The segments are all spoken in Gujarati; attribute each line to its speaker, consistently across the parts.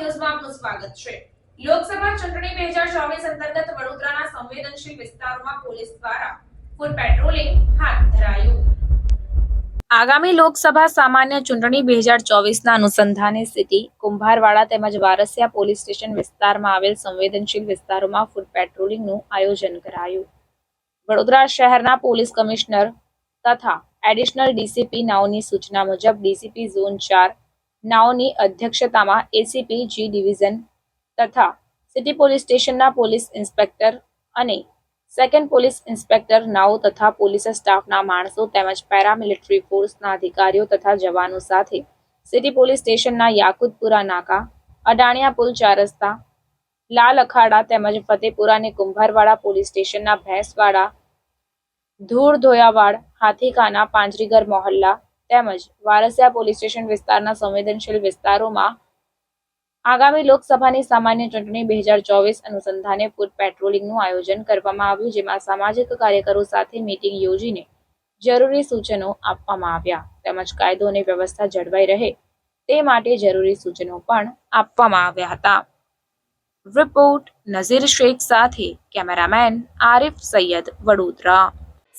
Speaker 1: ન્યૂઝમાં આપનું સ્વાગત છે। લોકસભા ચૂંટણી 2024 અંતર્ગત વડોદરાના સંવેદનશીલ વિસ્તારોમાં પોલીસ દ્વારા ફૂટ પેટ્રોલિંગ હાથ ધરાયું। આગામી લોકસભા સામાન્ય ચૂંટણી 2024ના અનુસંધાને સ્થિતિ કુંભારવાડા તેમજ વારસિયા પોલીસ સ્ટેશન વિસ્તારમાં આવેલ સંવેદનશીલ વિસ્તારોમાં ફૂટ પેટ્રોલિંગનું આયોજન કરાયું। વડોદરા શહેરના પોલીસ કમિશનર તથા એડિશનલ ડીસીપી નાઓની સૂચના મુજબ ડીસીપી ઝોન 4 નાઓની અધ્યક્ષતામાં એસીપી જી ડિવિઝન તથા સિટી પોલીસ સ્ટેશનના પોલીસ ઇન્સ્પેક્ટર અને સેકન્ડ પોલીસ ઇન્સ્પેક્ટર નાઓ તથા પોલીસ સ્ટાફના માણસો તેમજ પેરામિલિટરી ફોર્સના અધિકારીઓ તથા જવાનો સાથે સિટી પોલીસ સ્ટેશનના યાકુતપુરા નાકા, અડાણિયા પુલ 4 રસ્તા, લાલ અખાડા તેમજ ફતેપુરા અને કુંભારવાડા પોલીસ સ્ટેશનના ભેંસવાડા, ધૂળ ધોયાવાડ, હાથીખાના, પાંજરીગર મોહલ્લા તેમજ વારસિયા પોલીસ સ્ટેશન વિસ્તારના સંવેદનશીલ વિસ્તારોમાં આગામી લોકસભાની સામાન્ય ચૂંટણી 2024 અનુસંધાને ફૂટ પેટ્રોલિંગનું આયોજન કરવામાં આવ્યું, જેમાં સામાજિક કાર્યકરો સાથે મીટિંગ યોજીને જરૂરી સૂચનો આપવામાં આવ્યા તેમજ કાયદો અને વ્યવસ્થા જળવાઈ રહે તે માટે જરૂરી સૂચનો પણ આપવામાં આવ્યા હતા। રિપોર્ટ નઝીર શેખ સાથે કેમેરામેન આરિફ સૈયદ, વડોદરા।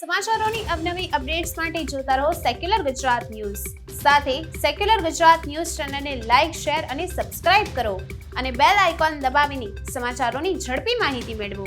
Speaker 2: સમાચારોની અવનવી અપડેટ્સ માટે જોતા રહો સેક્યુલર ગુજરાત ન્યૂઝ। સાથે સેક્યુલર ગુજરાત ન્યૂઝ ચેનલને લાઇક, શેર અને સબસ્ક્રાઇબ કરો અને બેલ આઇકોન દબાવીને સમાચારોની ઝડપી માહિતી મેળવો।